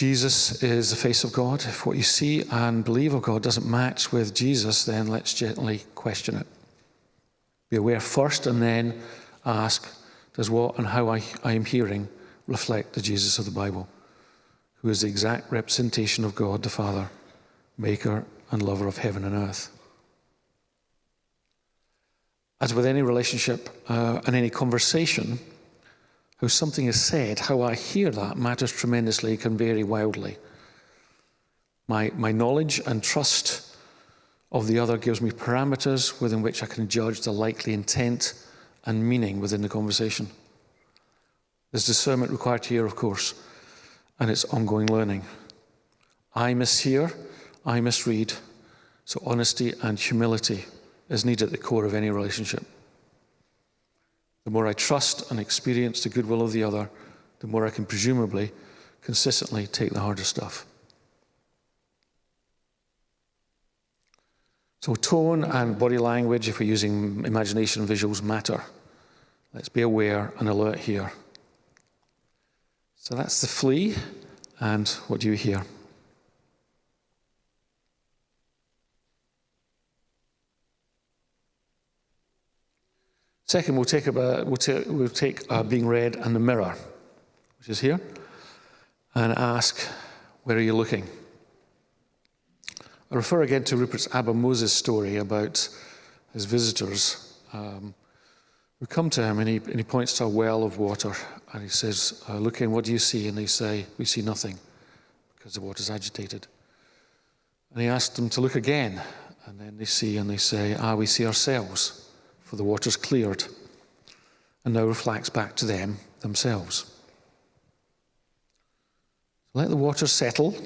Jesus is the face of God. If what you see and believe of God doesn't match with Jesus, then let's gently question it. Be aware first and then ask, does what and how I am hearing reflect the Jesus of the Bible, who is the exact representation of God the Father, maker and lover of heaven and earth? As with any relationship and any conversation, how something is said, how I hear that matters tremendously, can vary wildly. My knowledge and trust of the other gives me parameters within which I can judge the likely intent and meaning within the conversation. There's discernment required here, of course, and it's ongoing learning. I mishear, I misread, so honesty and humility is needed at the core of any relationship. The more I trust and experience the goodwill of the other, the more I can presumably, consistently take the harder stuff. So tone and body language, if we're using imagination and visuals, matter. Let's be aware and alert here. So that's the flea, and what do you hear? Second, we'll take being read and the mirror, which is here, and ask, where are you looking? I refer again to Rupert's Abba Moses story about his visitors who come to him, and he points to a well of water, and he says, look in, what do you see? And they say, we see nothing, because the water's agitated. And he asks them to look again, and then they see, and they say, we see ourselves, for the water's cleared, and now reflects back to themselves. Let the water settle,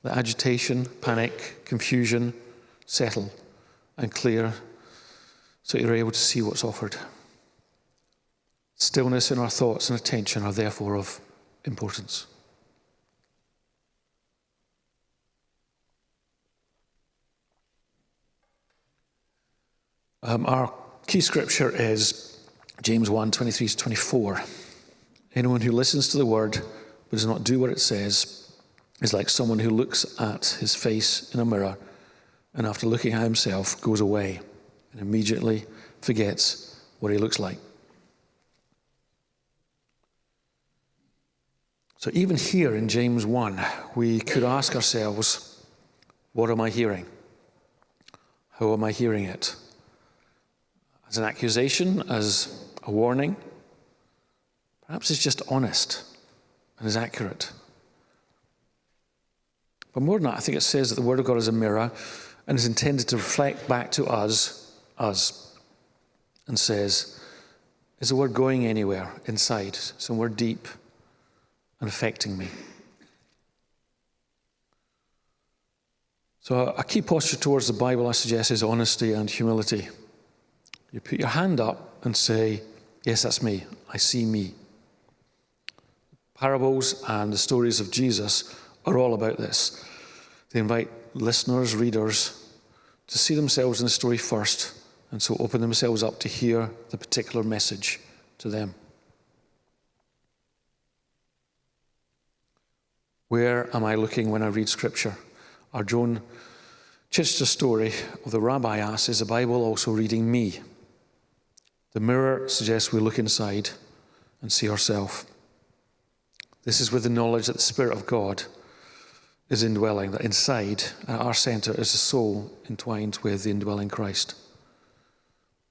let agitation, panic, confusion settle and clear, so you're able to see what's offered. Stillness in our thoughts and attention are therefore of importance. Our key scripture is James 1, 23-24. Anyone who listens to the word but does not do what it says is like someone who looks at his face in a mirror and after looking at himself goes away and immediately forgets what he looks like. So even here in James 1, we could ask ourselves, what am I hearing? How am I hearing it? As an accusation, as a warning? Perhaps it's just honest and is accurate. But more than that, I think it says that the Word of God is a mirror and is intended to reflect back to us, and says, is the Word going anywhere inside, somewhere deep and affecting me? So a key posture towards the Bible, I suggest, is honesty and humility. You put your hand up and say, yes, that's me. I see me. Parables and the stories of Jesus are all about this. They invite listeners, readers, to see themselves in the story first, and so open themselves up to hear the particular message to them. Where am I looking when I read Scripture? Our Joan Chittister's story of the rabbi asks, is the Bible also reading me? The mirror suggests we look inside and see ourselves. This is with the knowledge that the Spirit of God is indwelling, that inside, at our center, is the soul entwined with the indwelling Christ.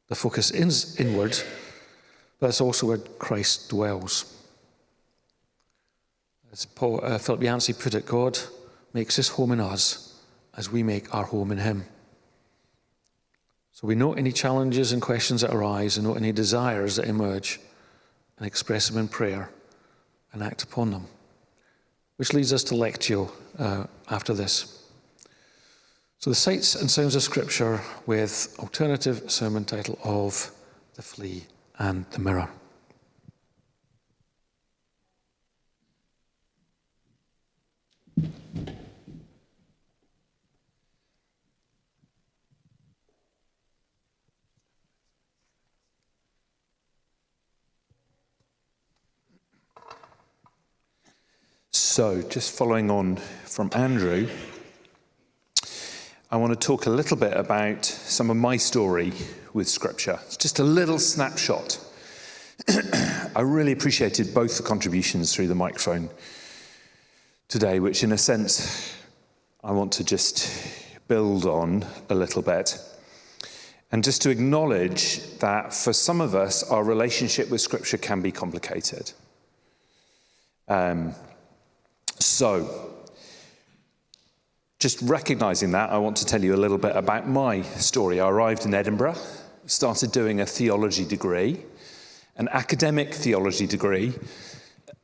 The focus is inward, but it's also where Christ dwells. As Philip Yancey put it, God makes his home in us as we make our home in him. So we note any challenges and questions that arise, and note any desires that emerge, and express them in prayer and act upon them. Which leads us to Lectio after this. So the sights and sounds of Scripture with alternative sermon title of The Flea and the Mirror. So, just following on from Andrew, I want to talk a little bit about some of my story with Scripture. It's just a little snapshot. I really appreciated both the contributions through the microphone today, which in a sense I want to just build on a little bit. And just to acknowledge that for some of us, our relationship with Scripture can be complicated. So, just recognising that, I want to tell you a little bit about my story. I arrived in Edinburgh, started doing a theology degree, an academic theology degree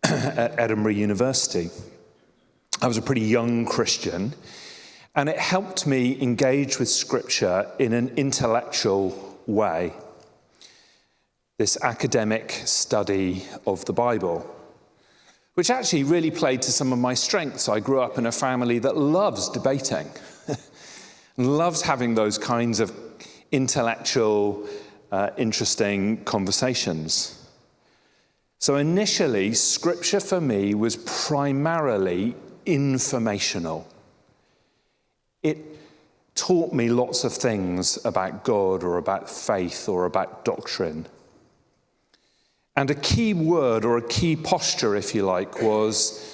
at Edinburgh University. I was a pretty young Christian, and it helped me engage with Scripture in an intellectual way. This academic study of the Bible, which actually really played to some of my strengths. I grew up in a family that loves debating and loves having those kinds of intellectual, interesting conversations. So initially, Scripture for me was primarily informational. It taught me lots of things about God or about faith or about doctrine. And a key word or a key posture, if you like, was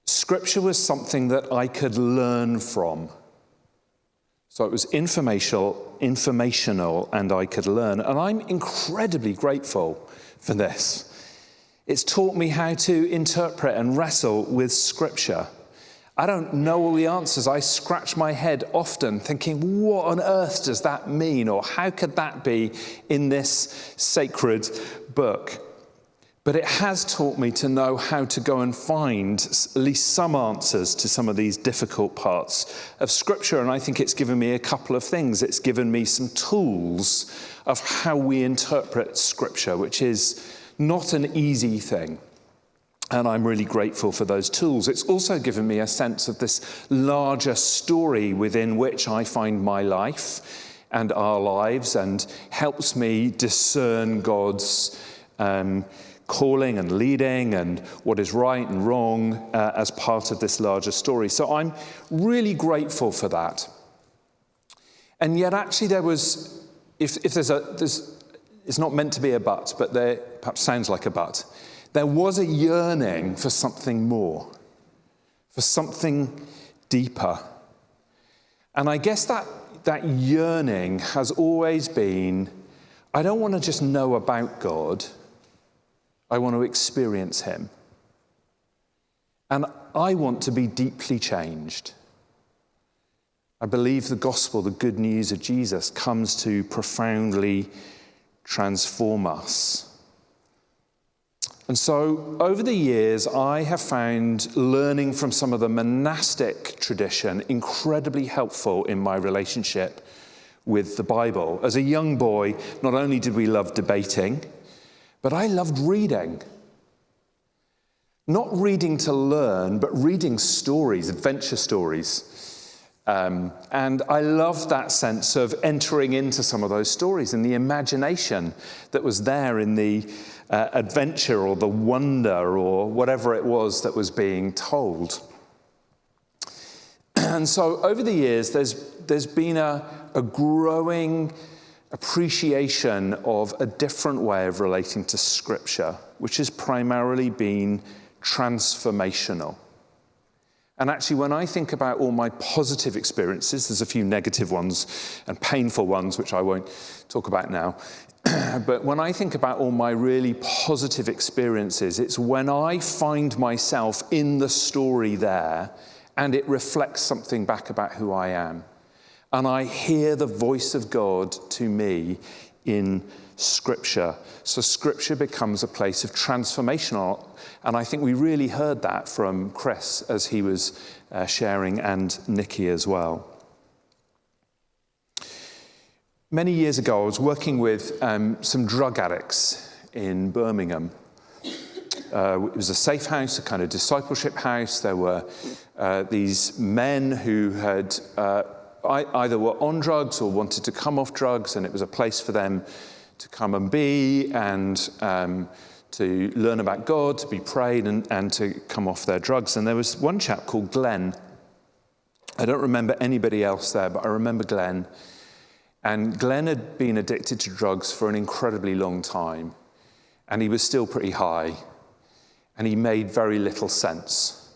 Scripture was something that I could learn from. So it was informational, and I could learn. And I'm incredibly grateful for this. It's taught me how to interpret and wrestle with Scripture. I don't know all the answers. I scratch my head often thinking, what on earth does that mean? Or how could that be in this sacred book? But it has taught me to know how to go and find at least some answers to some of these difficult parts of Scripture. And I think it's given me a couple of things. It's given me some tools of how we interpret Scripture, which is not an easy thing. And I'm really grateful for those tools. It's also given me a sense of this larger story within which I find my life and our lives, and helps me discern God's calling and leading and what is right and wrong as part of this larger story. So I'm really grateful for that. And yet actually there was, if it's not meant to be a but there perhaps sounds like a but. There was a yearning for something more, for something deeper. And I guess that yearning has always been, I don't want to just know about God, I want to experience him. And I want to be deeply changed. I believe the gospel, the good news of Jesus, comes to profoundly transform us. And so over the years, I have found learning from some of the monastic tradition incredibly helpful in my relationship with the Bible. As a young boy, not only did we love debating, but I loved reading. Not reading to learn, but reading stories, adventure stories. And I loved that sense of entering into some of those stories and the imagination that was there in the adventure or the wonder or whatever it was that was being told. And so over the years, there's been a growing appreciation of a different way of relating to Scripture, which has primarily been transformational. And actually, when I think about all my positive experiences, there's a few negative ones and painful ones, which I won't talk about now. But when I think about all my really positive experiences, it's when I find myself in the story there and it reflects something back about who I am. And I hear the voice of God to me in Scripture. So Scripture becomes a place of transformation. And I think we really heard that from Chris as he was sharing, and Nikki as well. Many years ago, I was working with some drug addicts in Birmingham. It was a safe house, a kind of discipleship house. There were these men who had either were on drugs or wanted to come off drugs, and it was a place for them to come and be and to learn about God, to be prayed, and to come off their drugs. And there was one chap called Glenn. I don't remember anybody else there, but I remember Glenn. And Glenn had been addicted to drugs for an incredibly long time. And he was still pretty high. And he made very little sense,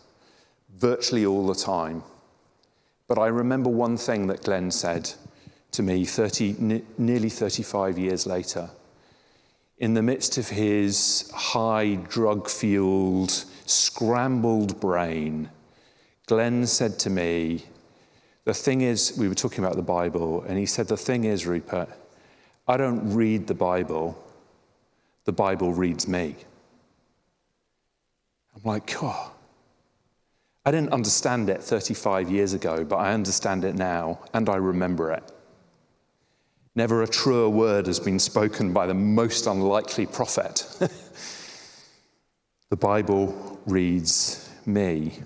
virtually all the time. But I remember one thing that Glenn said to me nearly 35 years later. In the midst of his high, drug-fueled, scrambled brain, Glenn said to me, the thing is, we were talking about the Bible, and he said, the thing is, Rupert, I don't read the Bible reads me. I'm like, oh, I didn't understand it 35 years ago, but I understand it now, and I remember it. Never a truer word has been spoken by the most unlikely prophet. The Bible reads me.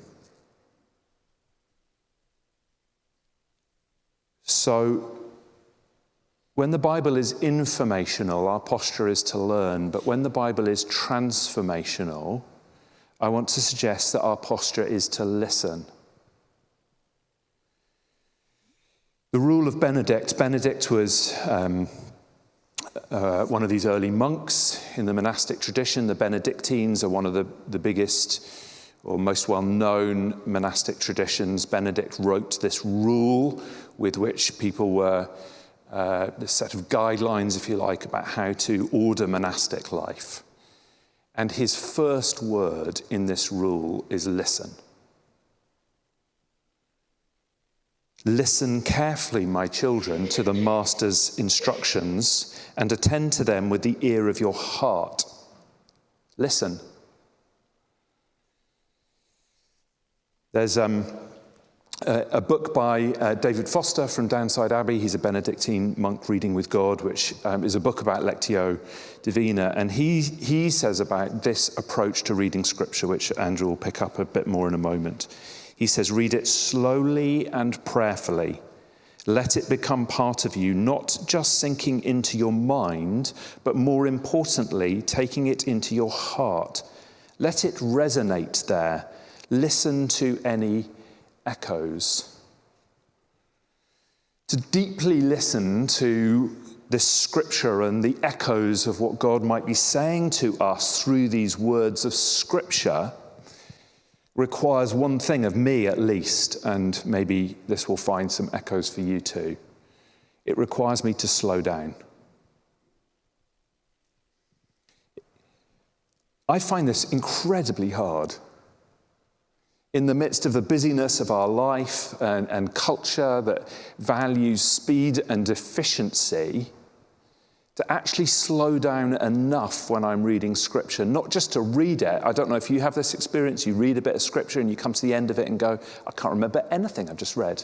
So, when the Bible is informational, our posture is to learn, but when the Bible is transformational, I want to suggest that our posture is to listen. The rule of Benedict. Benedict was one of these early monks in the monastic tradition. The Benedictines are one of the biggest or most well-known monastic traditions. Benedict wrote this rule with which people were, this set of guidelines, if you like, about how to order monastic life. And his first word in this rule is listen. Listen carefully, my children, to the master's instructions and attend to them with the ear of your heart. Listen. There's a book by David Foster from Downside Abbey. He's a Benedictine monk reading with God, which is a book about Lectio Divina. And he says about this approach to reading Scripture, which Andrew will pick up a bit more in a moment. He says, read it slowly and prayerfully. Let it become part of you, not just sinking into your mind, but more importantly, taking it into your heart. Let it resonate there. Listen to any echoes. To deeply listen to this Scripture and the echoes of what God might be saying to us through these words of Scripture requires one thing of me at least, and maybe this will find some echoes for you too. It requires me to slow down. I find this incredibly hard. In the midst of the busyness of our life and culture that values speed and efficiency, to actually slow down enough when I'm reading Scripture, not just to read it. I don't know if you have this experience. You read a bit of Scripture and you come to the end of it and go, I can't remember anything I've just read.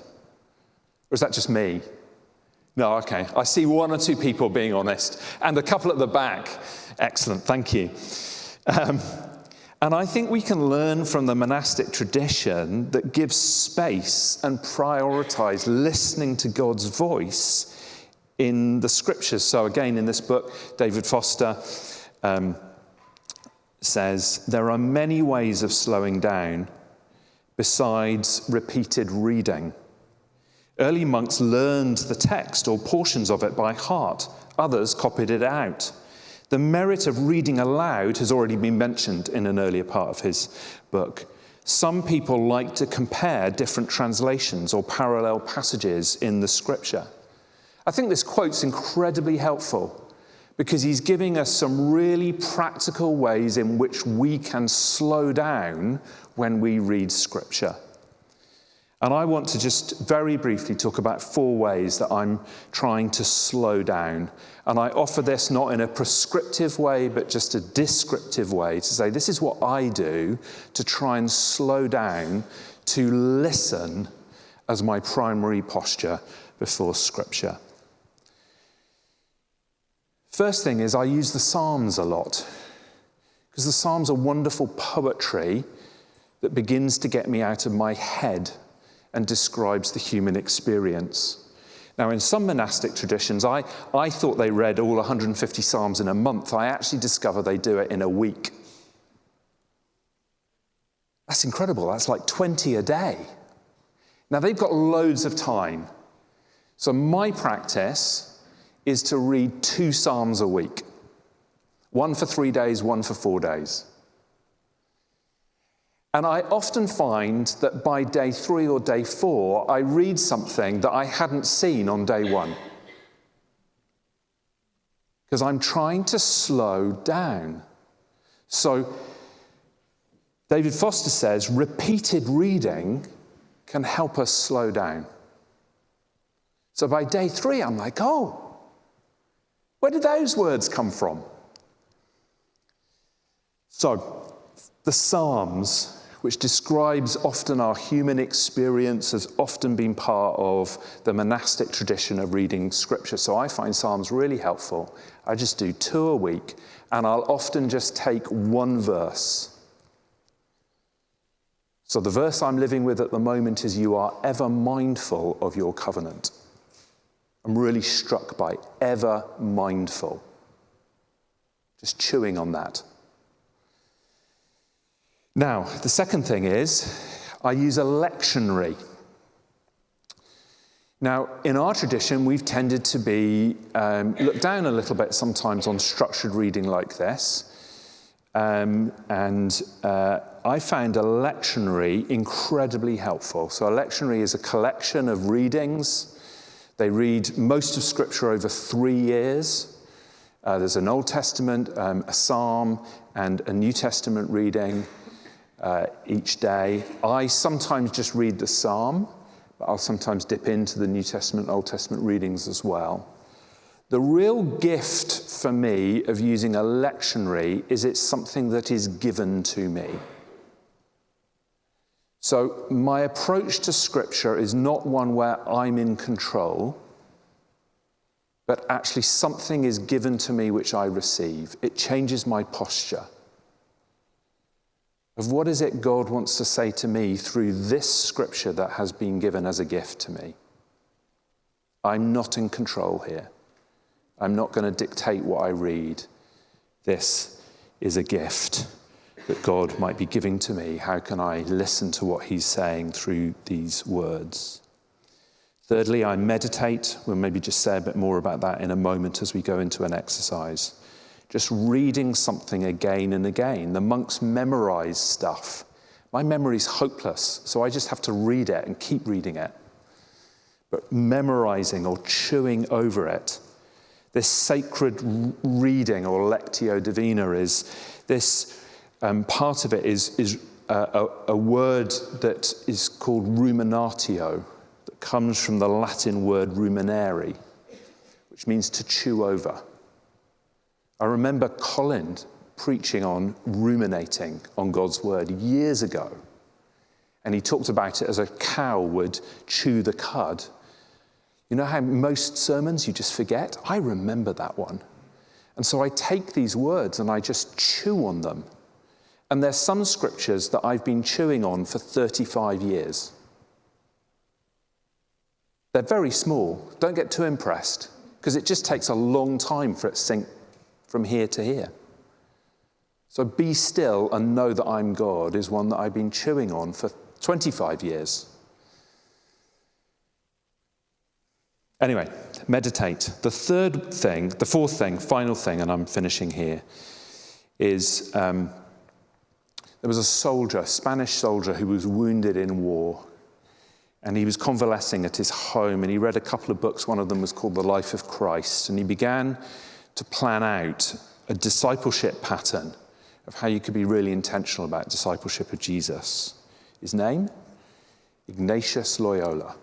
Or is that just me? No, okay. I see one or two people being honest, and a couple at the back. Excellent, thank you. And I think we can learn from the monastic tradition that gives space and prioritize listening to God's voice in the Scriptures. So again, in this book, David Foster says, there are many ways of slowing down besides repeated reading. Early monks learned the text or portions of it by heart. Others copied it out. The merit of reading aloud has already been mentioned in an earlier part of his book. Some people like to compare different translations or parallel passages in the Scripture. I think this quote's incredibly helpful because he's giving us some really practical ways in which we can slow down when we read Scripture. And I want to just very briefly talk about 4 ways that I'm trying to slow down. And I offer this not in a prescriptive way, but just a descriptive way to say, this is what I do to try and slow down, to listen as my primary posture before Scripture. First thing is I use the Psalms a lot, because the Psalms are wonderful poetry that begins to get me out of my head and describes the human experience. Now, in some monastic traditions, I thought they read all 150 Psalms in a month. I actually discovered they do it in a week. That's incredible. That's like 20 a day. Now, they've got loads of time. So my practice is to read 2 Psalms a week. One for 3 days, one for 4 days. And I often find that by day 3 or day 4, I read something that I hadn't seen on day 1. Because I'm trying to slow down. So David Foster says repeated reading can help us slow down. So by day 3, I'm like, oh, where did those words come from? So the Psalms, which describes often our human experience, has often been part of the monastic tradition of reading scripture. So I find Psalms really helpful. I just do 2 a week, and I'll often just take 1 verse. So the verse I'm living with at the moment is, you are ever mindful of your covenant. I'm really struck by ever mindful. Just chewing on that. Now, the second thing is, I use a lectionary. Now, in our tradition, we've tended to be looked down a little bit sometimes on structured reading like this. I found a lectionary incredibly helpful. So a lectionary is a collection of readings. They read most of Scripture over 3 years. There's an Old Testament, a Psalm, and a New Testament reading each day. I sometimes just read the Psalm, but I'll sometimes dip into the New Testament, Old Testament readings as well. The real gift for me of using a lectionary is it's something that is given to me. So my approach to Scripture is not one where I'm in control, but actually something is given to me which I receive. It changes my posture of what is it God wants to say to me through this Scripture that has been given as a gift to me. I'm not in control here. I'm not going to dictate what I read. This is a gift that God might be giving to me. How can I listen to what he's saying through these words? Thirdly, I meditate. We'll maybe just say a bit more about that in a moment as we go into an exercise. Just reading something again and again. The monks memorize stuff. My memory's hopeless, so I just have to read it and keep reading it. But memorizing or chewing over it, this sacred reading or lectio divina is this part of it is a word that is called ruminatio, that comes from the Latin word ruminare, which means to chew over. I remember Colin preaching on ruminating on God's word years ago, and he talked about it as a cow would chew the cud. You know how most sermons you just forget? I remember that one. And so I take these words and I just chew on them. And there's some scriptures that I've been chewing on for 35 years. They're very small. Don't get too impressed, because it just takes a long time for it to sink from here to here. So be still and know that I'm God is one that I've been chewing on for 25 years. Anyway, meditate. The fourth thing, final thing, and I'm finishing here, is there was a soldier, Spanish soldier, who was wounded in war. And he was convalescing at his home, and he read a couple of books. One of them was called The Life of Christ. And he began to plan out a discipleship pattern of how you could be really intentional about discipleship of Jesus. His name? Ignatius Loyola.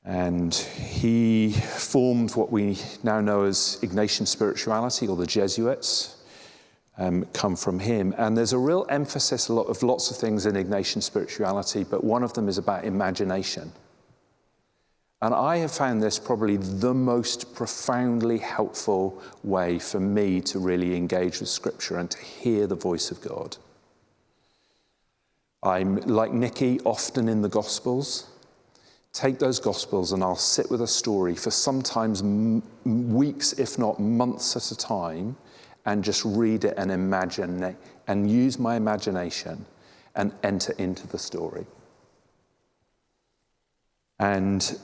And he formed what we now know as Ignatian spirituality, or the Jesuits come from him. And there's a real emphasis, lots of things in Ignatian spirituality, but one of them is about imagination. And I have found this probably the most profoundly helpful way for me to really engage with Scripture and to hear the voice of God. I'm, like Nikki, often in the Gospels. take those Gospels and I'll sit with a story for sometimes weeks, if not months at a time, and just read it and imagine and use my imagination and enter into the story. And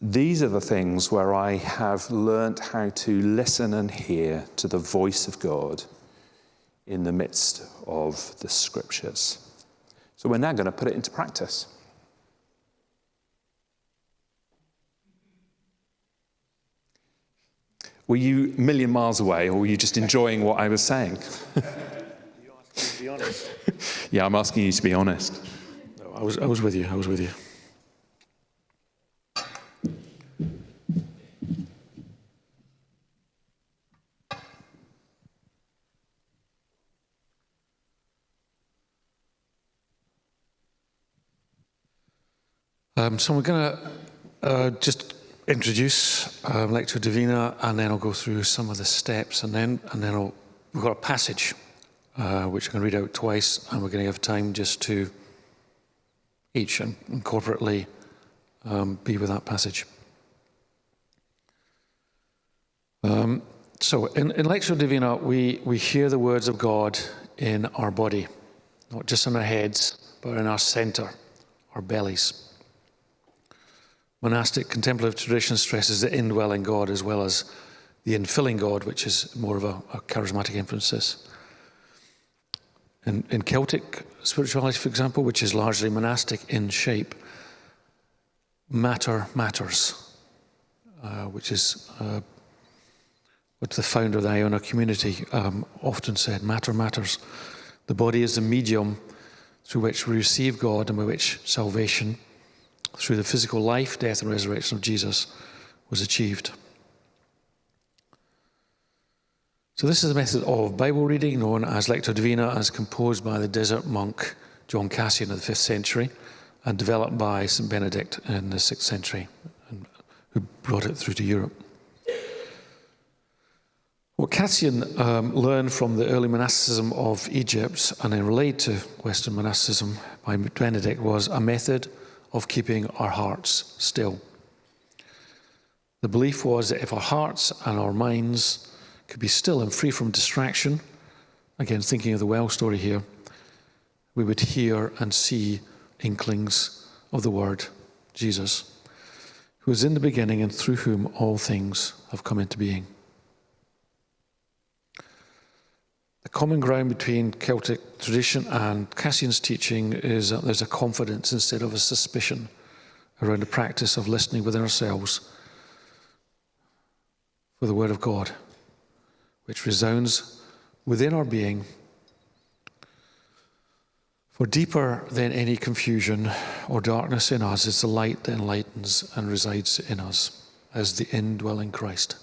these are the things where I have learnt how to listen and hear to the voice of God in the midst of the scriptures. So we're now going to put it into practice. Were you a million miles away, or were you just enjoying what I was saying? You asked me to be honest. Yeah, I'm asking you to be honest. No, I was with you. I was with you. So we're going to just introduce Lectio Divina, and then I'll go through some of the steps, and then we've got a passage which I'm going to read out twice, and we're going to have time just to each and corporately be with that passage. So in Lectio Divina, we hear the words of God in our body, not just in our heads, but in our center, our bellies. Monastic contemplative tradition stresses the indwelling God as well as the infilling God, which is more of a charismatic emphasis. In Celtic spirituality, for example, which is largely monastic in shape, matter matters, which is what the founder of the Iona community often said, matter matters. The body is the medium through which we receive God and by which salvation, through the physical life, death, and resurrection of Jesus, was achieved. So this is a method of Bible reading known as Lectio Divina, as composed by the desert monk John Cassian of the 5th century and developed by St. Benedict in the 6th century, who brought it through to Europe. What Cassian learned from the early monasticism of Egypt and then relayed to Western monasticism by Benedict was a method of keeping our hearts still. The belief was that if our hearts and our minds could be still and free from distraction, again thinking of the well story here, we would hear and see inklings of the word Jesus, who is in the beginning and through whom all things have come into being. The common ground between Celtic tradition and Cassian's teaching is that there's a confidence instead of a suspicion around the practice of listening within ourselves for the word of God, which resounds within our being. For deeper than any confusion or darkness in us is the light that enlightens and resides in us as the indwelling Christ.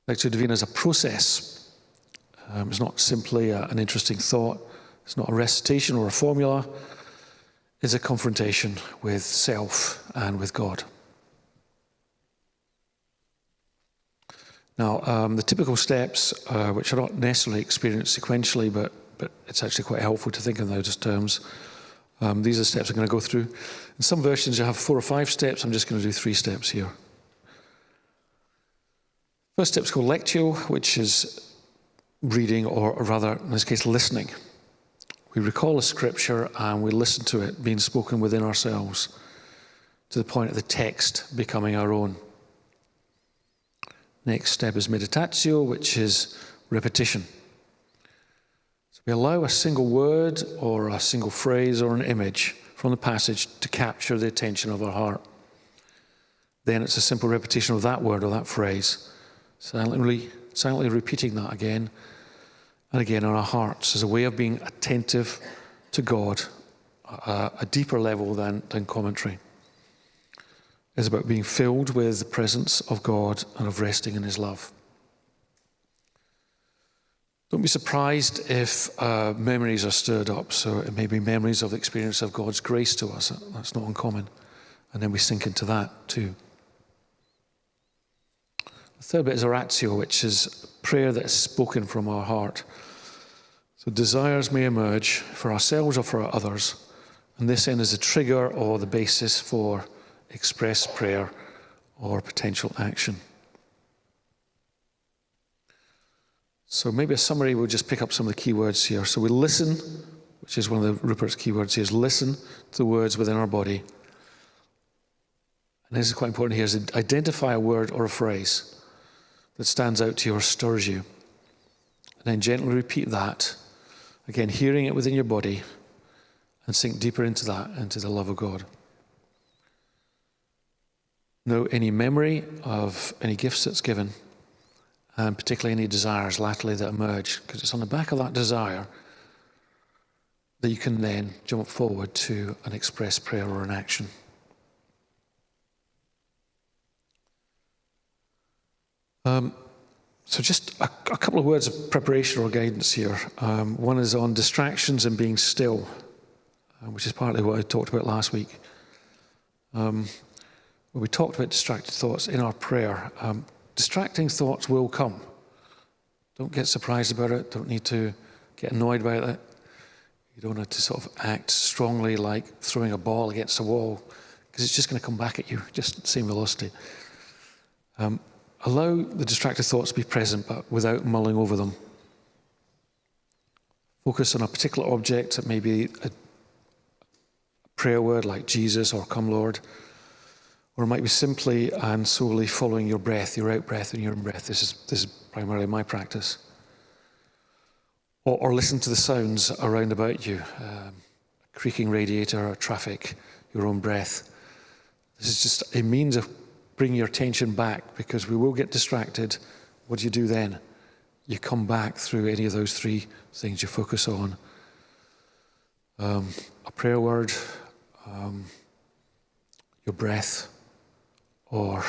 Lectio Divina is a process. It's not simply an interesting thought. It's not a recitation or a formula. It's a confrontation with self and with God. Now, the typical steps, which are not necessarily experienced sequentially, but it's actually quite helpful to think in those terms. These are the steps I'm going to go through. In some versions, you have 4 or 5 steps. I'm just going to do 3 steps here. First step is called Lectio, which is reading, or rather, in this case, listening. We recall a scripture and we listen to it being spoken within ourselves to the point of the text becoming our own. Next step is meditatio, which is repetition. So we allow a single word or a single phrase or an image from the passage to capture the attention of our heart. Then it's a simple repetition of that word or that phrase, silently repeating that again and again in our hearts as a way of being attentive to God, a deeper level than commentary. It's about being filled with the presence of God and of resting in his love. Don't be surprised if memories are stirred up. So it may be memories of the experience of God's grace to us. That's not uncommon. And then we sink into that too. The third bit is oratio, which is prayer that is spoken from our heart. So desires may emerge for ourselves or for others, And this then is a trigger or the basis for express prayer or potential action. So maybe a summary, we'll just pick up some of the key words here. So we listen, which is one of Rupert's key words here, is listen to the words within our body. And this is quite important here, is identify a word or a phrase that stands out to you or stirs you. And then gently repeat that. Again, hearing it within your body and sink deeper into that, into the love of God. Note any memory of any gifts that's given, and particularly any desires laterally that emerge, because it's on the back of that desire that you can then jump forward to an express prayer or an action. So just a couple of words of preparation or guidance here. One is on distractions and being still, which is partly what I talked about last week. We talked about distracted thoughts in our prayer. Distracting thoughts will come. Don't get surprised about it. Don't need to get annoyed about it. You don't have to sort of act strongly like throwing a ball against a wall, because it's just going to come back at you, just the same velocity. Allow the distracted thoughts to be present, but without mulling over them. Focus on a particular object. It may be a prayer word like Jesus or Come Lord, or it might be simply and solely following your breath, your out breath and your in breath. This is primarily my practice. Or listen to the sounds around about you, a creaking radiator or traffic, your own breath. This is just a means of bringing your attention back, because we will get distracted. What do you do then? You come back through any of those three things you focus on. A prayer word, your breath, or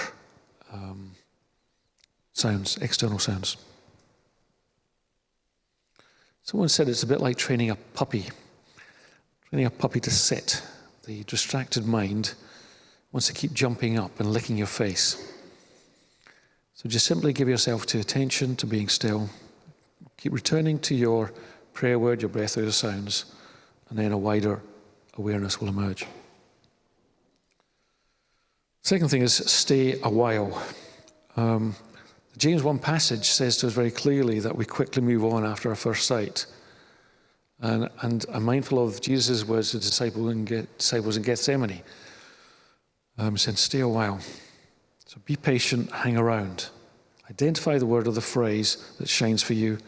sounds, external sounds. Someone said it's a bit like training a puppy to sit. The distracted mind wants to keep jumping up and licking your face. So just simply give yourself to attention, to being still. Keep returning to your prayer word, your breath, or your sounds, and then a wider awareness will emerge. Second thing is stay a while. The James 1 passage says to us very clearly that we quickly move on after our first sight. And I'm mindful of Jesus' words to disciples in Gethsemane. Said, stay a while. So be patient, hang around. Identify the word or the phrase that shines for you,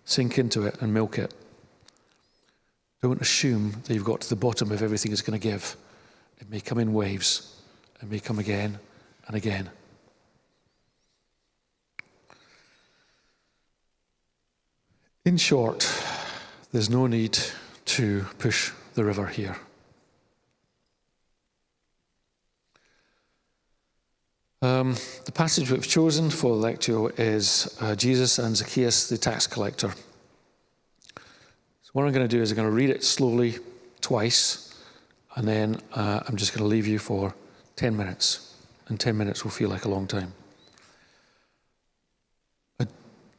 sink into it and milk it. Don't assume that you've got to the bottom of everything it's going to give. It may come in waves. It may come again and again. In short, there's no need to push the river here. The passage we've chosen for the lectio is Jesus and Zacchaeus, the tax collector. So what I'm going to do is I'm going to read it slowly twice, and then I'm just going to leave you for 10 minutes. And 10 minutes will feel like a long time.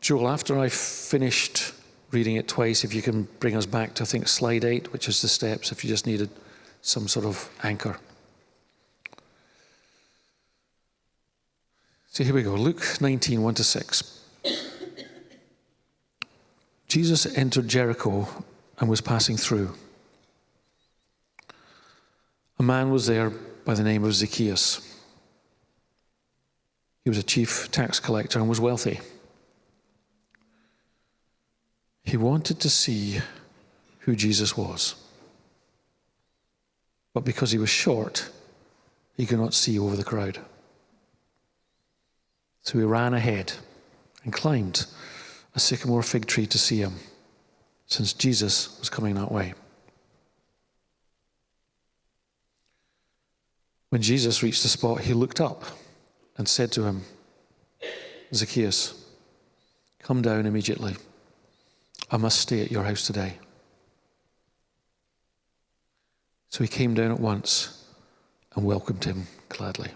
Joel, after I've finished reading it twice, if you can bring us back to, I think, slide 8, which is the steps, if you just needed some sort of anchor. So here we go, Luke 19, 1-6. Jesus entered Jericho and was passing through. A man was there by the name of Zacchaeus. He was a chief tax collector and was wealthy. He wanted to see who Jesus was. But because he was short, he could not see over the crowd. So he ran ahead and climbed a sycamore fig tree to see him, since Jesus was coming that way. When Jesus reached the spot, he looked up and said to him, Zacchaeus, come down immediately. I must stay at your house today. So he came down at once and welcomed him gladly.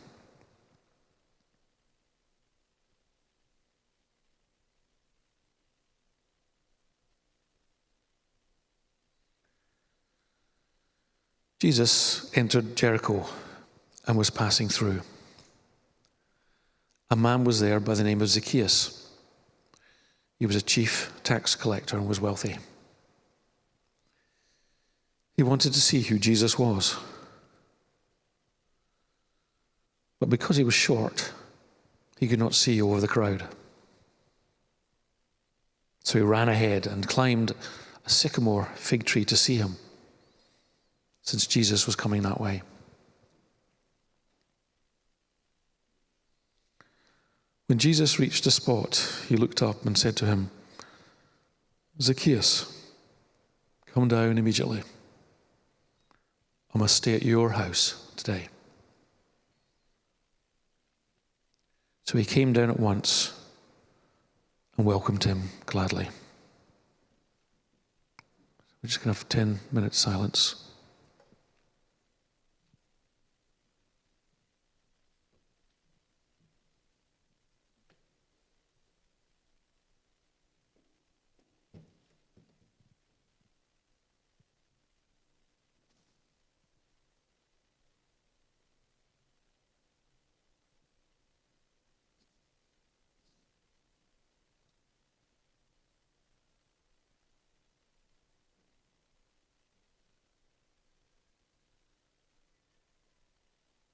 Jesus entered Jericho and was passing through. A man was there by the name of Zacchaeus. He was a chief tax collector and was wealthy. He wanted to see who Jesus was. But because he was short, he could not see over the crowd. So he ran ahead and climbed a sycamore fig tree to see him, since Jesus was coming that way. When Jesus reached a spot, he looked up and said to him, "Zacchaeus, come down immediately. I must stay at your house today." So he came down at once and welcomed him gladly. We're just going to have 10 minutes silence.